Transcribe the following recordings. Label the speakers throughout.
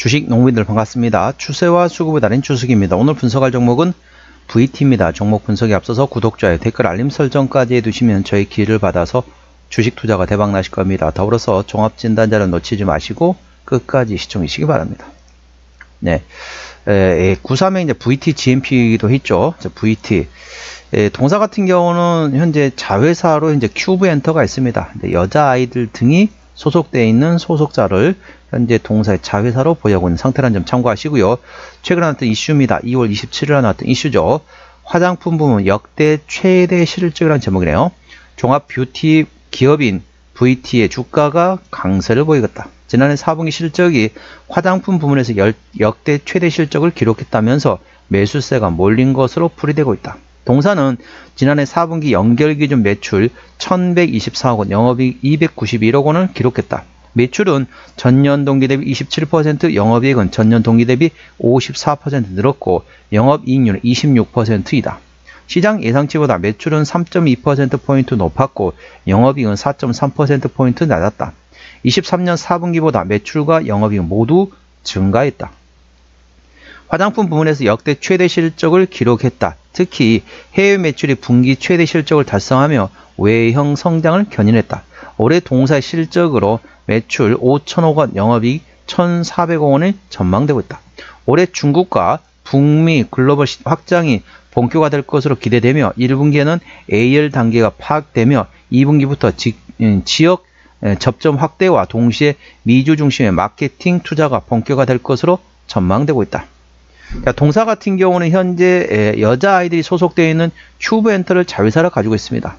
Speaker 1: 주식 농민들 반갑습니다. 추세와 수급을 다린 추석입니다. 오늘 분석할 종목은 VT입니다. 종목 분석에 앞서서 구독, 좋아요, 댓글, 알림 설정까지 해두시면 저희 기회를 받아서 주식 투자가 대박 나실 겁니다. 더불어서 종합진단자를 놓치지 마시고 끝까지 시청해 주시기 바랍니다. 네, 93에 이제 VT GMP도 했죠. VT. 동사 같은 경우는 현재 자회사로 이제 큐브 엔터가 있습니다. 여자아이들 등이 소속되어 있는 소속자를 현재 동사의 자회사로 보유하고 있는 상태라는 점 참고하시고요. 최근에 나왔던 이슈입니다. 2월 27일에 나왔던 이슈죠. 화장품 부문 역대 최대 실적이라는 제목이네요. 종합 뷰티 기업인 VT의 주가가 강세를 보이겠다. 지난해 4분기 실적이 화장품 부문에서 역대 최대 실적을 기록했다면서 매수세가 몰린 것으로 풀이되고 있다. 동사는 지난해 4분기 연결 기준 매출 1124억 원, 영업이익 291억 원을 기록했다. 매출은 전년 동기 대비 27%, 영업이익은 전년 동기 대비 54% 늘었고 영업이익률은 26%이다. 시장 예상치보다 매출은 3.2%포인트 높았고 영업이익은 4.3%포인트 낮았다. 23년 4분기보다 매출과 영업이익 모두 증가했다. 화장품 부문에서 역대 최대 실적을 기록했다. 특히 해외 매출이 분기 최대 실적을 달성하며 외형 성장을 견인했다. 올해 동사의 실적으로 매출 5천억 원, 영업이익 1,400억 원이 전망되고 있다. 올해 중국과 북미 글로벌 확장이 본격화될 것으로 기대되며 1분기에는 AL 단계가 파악되며 2분기부터 지역 접점 확대와 동시에 미주 중심의 마케팅 투자가 본격화될 것으로 전망되고 있다. 자, 동사 같은 경우는 현재 여자아이들이 소속되어 있는 큐브엔터를 자회사로 가지고 있습니다.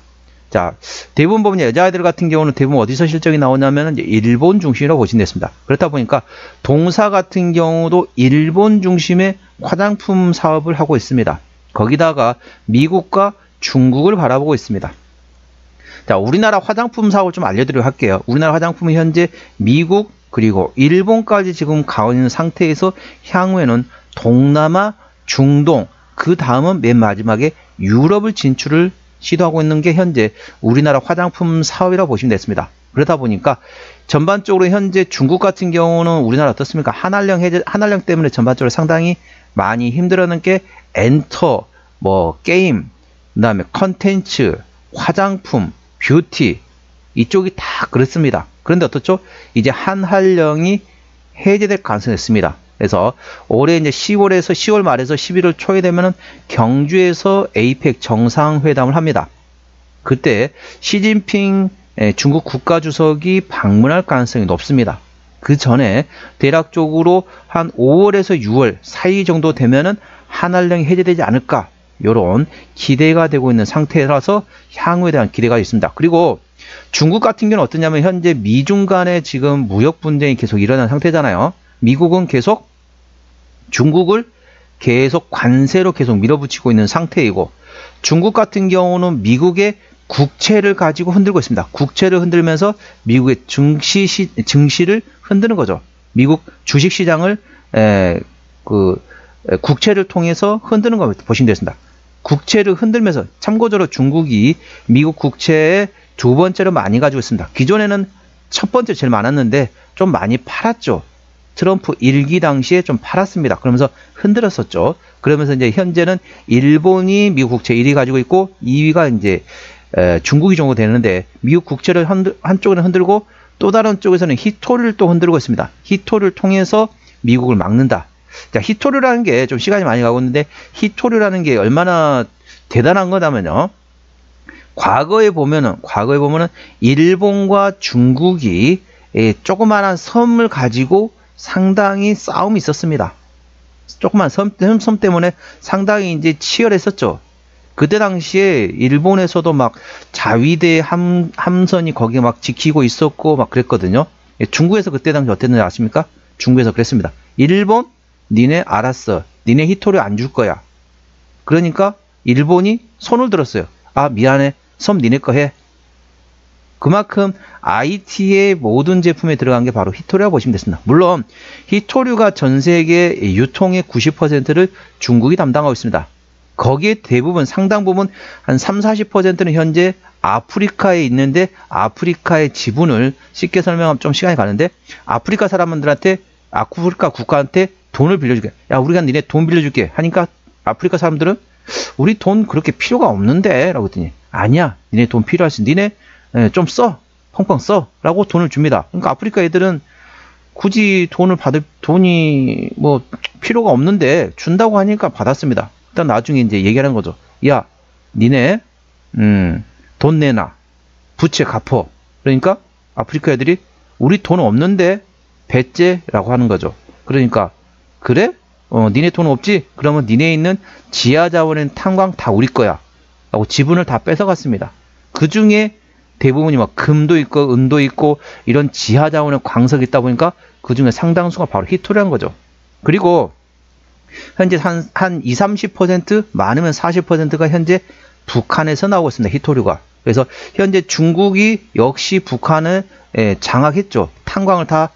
Speaker 1: 자, 대부분 보면 여자아이들 같은 경우는 대부분 어디서 실적이 나오냐면 일본 중심으로 보시면 됐습니다. 그렇다 보니까 동사 같은 경우도 일본 중심의 화장품 사업을 하고 있습니다. 거기다가 미국과 중국을 바라보고 있습니다. 자, 우리나라 화장품 사업을 좀 알려드리도록 할게요. 우리나라 화장품은 현재 미국 그리고 일본까지 지금 가고 있는 상태에서 향후에는 동남아, 중동, 그 다음은 맨 마지막에 유럽을 진출을 시도하고 있는 게 현재 우리나라 화장품 사업이라고 보시면 됐습니다. 그러다 보니까 전반적으로 현재 중국 같은 경우는 우리나라 어떻습니까? 한한령 때문에 전반적으로 상당히 많이 힘들어하는 게 엔터, 게임, 그 다음에 컨텐츠, 화장품, 뷰티 이쪽이 다 그렇습니다. 그런데 어떻죠? 이제 한한령이 해제될 가능성이 있습니다. 그래서 올해 이제 10월 말에서 11월 초에 되면은 경주에서 APEC 정상회담을 합니다. 그때 시진핑 중국 국가주석이 방문할 가능성이 높습니다. 그 전에 대략적으로 한 5월에서 6월 사이 정도 되면은 한한령이 해제되지 않을까, 이런 기대가 되고 있는 상태라서 향후에 대한 기대가 있습니다. 그리고 중국 같은 경우는 어떠냐면 현재 미중 간에 지금 무역 분쟁이 계속 일어난 상태잖아요. 미국은 계속 중국을 계속 관세로 계속 밀어붙이고 있는 상태이고, 중국 같은 경우는 미국의 국채를 가지고 흔들고 있습니다. 국채를 흔들면서 미국의 증시를 흔드는 거죠. 미국 주식시장을 국채를 통해서 흔드는 거 보시면 되겠습니다. 국채를 흔들면서, 참고적으로 중국이 미국 국채에 두 번째로 많이 가지고 있습니다. 기존에는 첫 번째 제일 많았는데 좀 많이 팔았죠. 트럼프 1기 당시에 좀 팔았습니다. 그러면서 흔들었었죠. 그러면서 이제 현재는 일본이 미국 국채 1위 가지고 있고 2위가 이제 중국이 정도 되는데, 미국 국채를 한쪽에는 흔들고 또 다른 쪽에서는 히토리를 또 흔들고 있습니다. 히토리를 통해서 미국을 막는다. 자, 히토리라는 게 좀 시간이 많이 가고 있는데, 히토리라는 게 얼마나 대단한 거냐면요. 과거에 보면은 일본과 중국이 조그마한 섬을 가지고 상당히 싸움이 있었습니다. 조그만 섬 때문에 상당히 이제 치열했었죠. 그때 당시에 일본에서도 막 자위대 함선이 거기에 막 지키고 있었고 막 그랬거든요. 중국에서 그때 당시 어땠는지 아십니까? 중국에서 그랬습니다. 일본, 니네 알았어. 니네 히토리 안 줄 거야. 그러니까 일본이 손을 들었어요. 아, 미안해. 섬 니네 거 해. 그만큼 IT의 모든 제품에 들어간 게 바로 히토리라고 보시면 됐습니다. 물론 히토류가 전 세계 유통의 90%를 중국이 담당하고 있습니다. 거기에 대부분, 상당 부분 한 30-40%는 현재 아프리카에 있는데, 아프리카의 지분을 쉽게 설명하면 좀 시간이 가는데, 아프리카 사람들한테 아프리카 국가한테 돈을 빌려줄게. 야, 우리가 니네 돈 빌려줄게. 하니까 아프리카 사람들은 우리 돈 그렇게 필요가 없는데 라고 했더니 아니야. 니네 돈 필요하지. 니네 좀 써. 펑펑 써. 라고 돈을 줍니다. 그러니까 아프리카 애들은 굳이 돈을 받을 돈이 뭐 필요가 없는데 준다고 하니까 받았습니다. 일단 나중에 이제 얘기하는 거죠. 야, 니네 돈 내놔. 부채 갚어. 그러니까 아프리카 애들이 우리 돈 없는데 배째라고 하는 거죠. 그러니까 그래? 니네 돈 없지? 그러면 니네 있는 지하 자원인 탄광 다 우리 거야. 라고 지분을 다 뺏어갔습니다. 그 중에 대부분이 막 금도 있고 은도 있고 이런 지하 자원의 광석이 있다 보니까 그 중에 상당수가 바로 히토리한 거죠. 그리고 현재 한 20-30% 많으면 40%가 현재 북한에서 나오고 있습니다. 히토류가. 그래서 현재 중국이 역시 북한을 장악했죠. 탄광을 다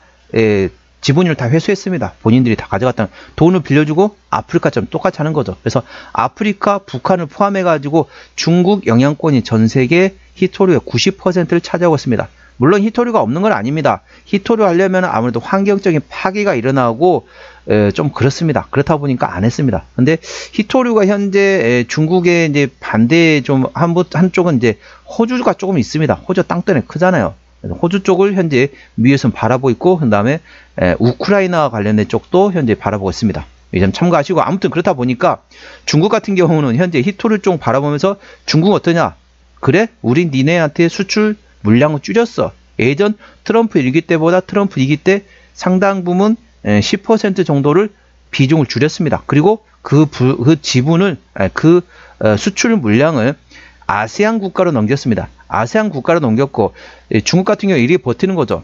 Speaker 1: 지분율을 다 회수했습니다. 본인들이 다 가져갔다는 돈을 빌려주고 아프리카처럼 똑같이 하는 거죠. 그래서 아프리카, 북한을 포함해가지고 중국 영향권이 전 세계 히토류의 90%를 차지하고 있습니다. 물론 히토류가 없는 건 아닙니다. 히토류 하려면 아무래도 환경적인 파괴가 일어나고 좀 그렇습니다. 그렇다 보니까 안 했습니다. 근데 히토류가 현재 중국의 이제 반대 좀 한쪽은 이제 호주가 조금 있습니다. 호주 땅덩이 크잖아요. 호주 쪽을 현재 위에서 바라보고 있고 그 다음에 우크라이나와 관련된 쪽도 현재 바라보고 있습니다. 이 점 참고하시고 아무튼 그렇다 보니까 중국 같은 경우는 현재 히토류 쪽 바라보면서 중국 어떠냐? 그래? 우린 니네한테 수출 물량을 줄였어. 예전 트럼프 1기 때보다 트럼프 2기 때 상당 부분 10% 정도를 비중을 줄였습니다. 그리고 그 지분을 수출 물량을 아세안 국가로 넘겼습니다. 아세안 국가로 넘겼고 중국 같은 경우 이리 버티는 거죠.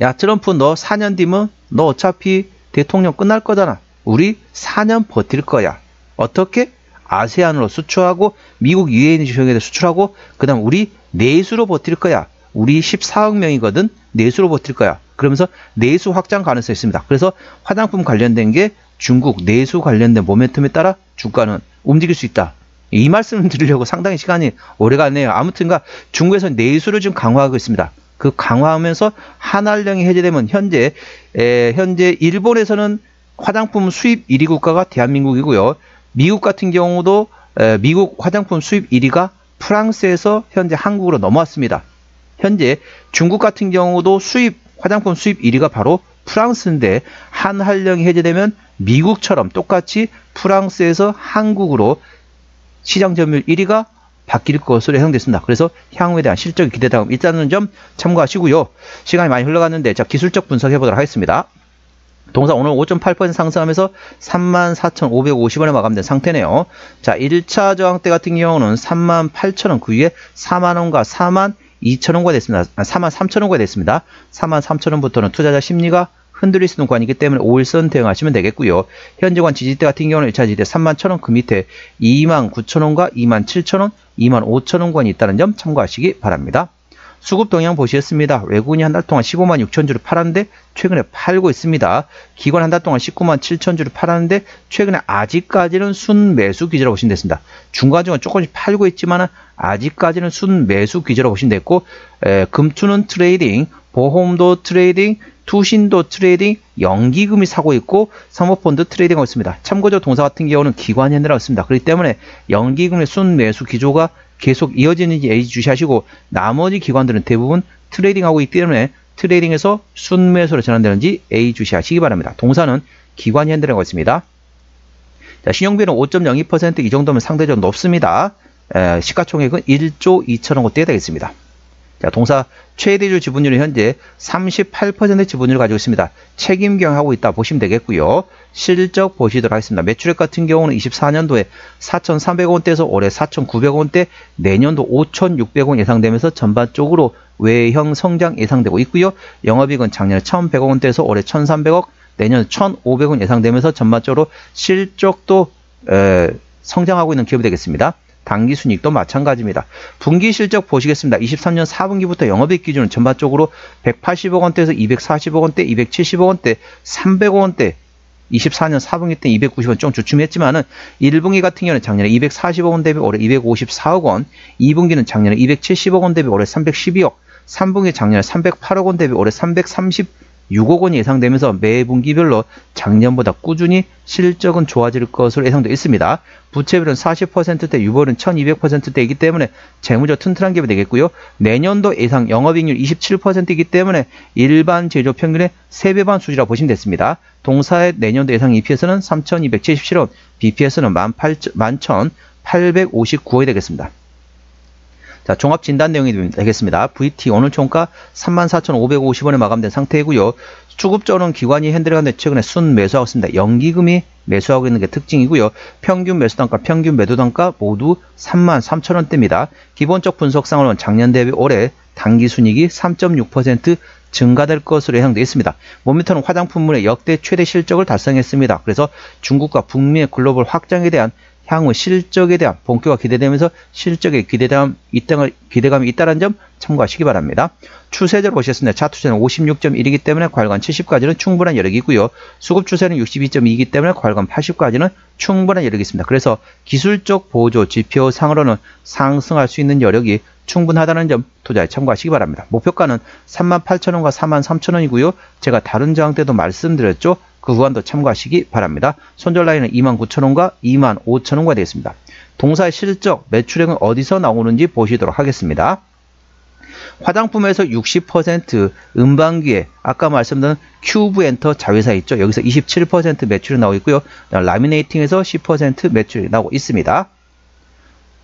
Speaker 1: 야, 트럼프 너 4년 뒤면 너 어차피 대통령 끝날 거잖아. 우리 4년 버틸 거야. 어떻게? 아세안으로 수출하고 미국 UAE 지역에 수출하고 그 다음 우리 내수로 버틸 거야. 우리 14억 명이거든. 내수로 버틸 거야. 그러면서 내수 확장 가능성이 있습니다. 그래서 화장품 관련된 게 중국 내수 관련된 모멘텀에 따라 주가는 움직일 수 있다. 이 말씀을 드리려고 상당히 시간이 오래 가네요. 아무튼가 중국에서 내수를 좀 강화하고 있습니다. 그 강화하면서 한한령이 해제되면 현재 일본에서는 화장품 수입 1위 국가가 대한민국이고요. 미국 같은 경우도 미국 화장품 수입 1위가 프랑스에서 현재 한국으로 넘어왔습니다. 현재 중국 같은 경우도 화장품 수입 1위가 바로 프랑스인데 한한령이 해제되면 미국처럼 똑같이 프랑스에서 한국으로 시장 점유율 1위가 바뀔 것으로 예상됐습니다. 그래서 향후에 대한 실적이 기대되고 있다는 점 참고하시고요. 시간이 많이 흘러갔는데 자, 기술적 분석해 보도록 하겠습니다. 동사 오늘 5.8% 상승하면서 34,550원에 마감된 상태네요. 자, 1차 저항대 같은 경우는 38,000원, 그 위에 4만원과 42,000원가 됐습니다. 43,000원가 됐습니다. 43,000원부터는 투자자 심리가 흔들릴 수 있는 구간이기 때문에 5일선 대응하시면 되겠고요. 현재관 지지대 같은 경우는 1차 지지대 31,000원, 그 밑에 29,000원과 27,000원, 25,000원권이 있다는 점 참고하시기 바랍니다. 수급 동향 보시겠습니다. 외국인이 한 달 동안 15만 6천 주를 팔았는데 최근에 팔고 있습니다. 기관 한 달 동안 19만 7천 주를 팔았는데 최근에 아직까지는 순매수 기조라고 보시면 됐습니다. 중간중간 조금씩 팔고 있지만 아직까지는 순매수 기조라고 보시면 됐고 금투는 트레이딩, 보험도 트레이딩, 투신도 트레이딩, 연기금이 사고 있고 사모펀드 트레이딩하고 있습니다. 참고적 동사 같은 경우는 기관이 해내라고 했습니다. 그렇기 때문에 연기금의 순매수 기조가 계속 이어지는지 예의주시하시고 나머지 기관들은 대부분 트레이딩하고 있기 때문에 트레이딩에서 순매수로 전환되는지 예의주시하시기 바랍니다. 동사는 기관이 핸들하고 있습니다. 자, 신용비는 5.02% 이 정도면 상대적으로 높습니다. 시가총액은 1조 2천억 원대가 되겠습니다. 자, 동사 최대주 지분율은 현재 38% 지분율을 가지고 있습니다. 책임 경영하고 있다 보시면 되겠고요. 실적 보시도록 하겠습니다. 매출액 같은 경우는 24년도에 4,300원대에서 올해 4,900원대, 내년도 5,600원 예상되면서 전반적으로 외형 성장 예상되고 있고요. 영업이익은 작년에 1,100원대에서 올해 1,300억, 내년 1,500원 예상되면서 전반적으로 실적도 성장하고 있는 기업이 되겠습니다. 당기순이익도 마찬가지입니다. 분기 실적 보시겠습니다. 23년 4분기부터 영업이익 기준은 전반적으로 180억 원대에서 240억 원대, 270억 원대, 300억 원대, 24년 4분기 때 290원 좀 주춤했지만은 1분기 같은 경우는 작년에 240억 원 대비 올해 254억 원, 2분기는 작년에 270억 원 대비 올해 312억, 3분기 작년에 308억 원 대비 올해 330억 6억 원이 예상되면서 매 분기별로 작년보다 꾸준히 실적은 좋아질 것으로 예상되어 있습니다. 부채비율은 40%대, 유보율은 1200%대이기 때문에 재무적 튼튼한 기업이 되겠고요. 내년도 예상 영업이익률 27%이기 때문에 일반 제조 평균의 3배 반 수준이라고 보시면 됐습니다. 동사의 내년도 예상 EPS는 3277원, BPS는 11,859원이 되겠습니다. 자, 종합 진단 내용이 되겠습니다. VT 오늘 총가 34,550원에 마감된 상태이고요. 수급적으로는 기관이 핸들어가는데 최근에 순 매수하고 있습니다. 연기금이 매수하고 있는 게 특징이고요. 평균 매수 단가, 평균 매도 단가 모두 33,000원대입니다. 기본적 분석상으로는 작년 대비 올해 당기순이익이 3.6% 증가될 것으로 예상되어 있습니다. 모니터는 화장품물의 역대 최대 실적을 달성했습니다. 그래서 중국과 북미의 글로벌 확장에 대한 향후 실적에 대한 본격화 기대되면서 실적에 기대감이 있다는 점 참고하시기 바랍니다. 추세적으로 보셨습니다. 차트 추세는 56.1이기 때문에 과열관 70까지는 충분한 여력이고요. 수급 추세는 62.2이기 때문에 과열관 80까지는 충분한 여력이 있습니다. 그래서 기술적 보조 지표 상으로는 상승할 수 있는 여력이 충분하다는 점 투자에 참고하시기 바랍니다. 목표가는 38,000원과 43,000원이고요. 제가 다른 저항 때도 말씀드렸죠. 그 구간도 참고하시기 바랍니다. 손절 라인은 29,000원과 25,000원과 되겠습니다. 동사의 실적, 매출액은 어디서 나오는지 보시도록 하겠습니다. 화장품에서 60%, 음반기에 아까 말씀드린 큐브 엔터 자회사 있죠. 여기서 27% 매출이 나오고 있고요. 라미네이팅에서 10% 매출이 나오고 있습니다.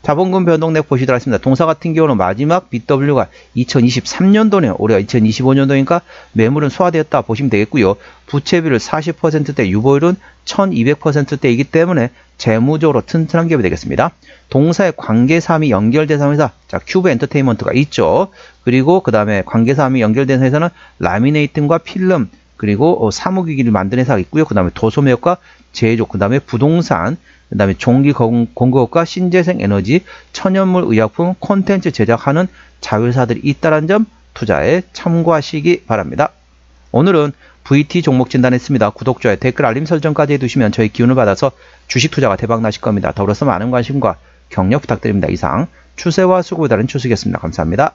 Speaker 1: 자본금 변동액 보시도록 하겠습니다. 동사 같은 경우는 마지막 BW가 2023년도네요. 올해가 2025년도니까 매물은 소화되었다 보시면 되겠고요. 부채비율 40%대, 유보율은 1200%대이기 때문에 재무적으로 튼튼한 기업이 되겠습니다. 동사의 관계사항이 연결된 회사, 자, 큐브 엔터테인먼트가 있죠. 그리고 그 다음에 관계사항이 연결된 회사는 라미네이팅과 필름, 그리고 사무기기를 만드는 회사가 있고요. 그 다음에 도소매업과 제조, 그 다음에 부동산, 그 다음에 종기 공급업과 신재생 에너지, 천연물 의약품, 콘텐츠 제작하는 자회사들이 있다는 점 투자에 참고하시기 바랍니다. 오늘은 VT 종목 진단했습니다. 구독, 좋아요, 댓글, 알림 설정까지 해두시면 저희 기운을 받아서 주식 투자가 대박 나실 겁니다. 더불어서 많은 관심과 격려 부탁드립니다. 이상 추세와 수급에 따른 추석이었습니다. 감사합니다.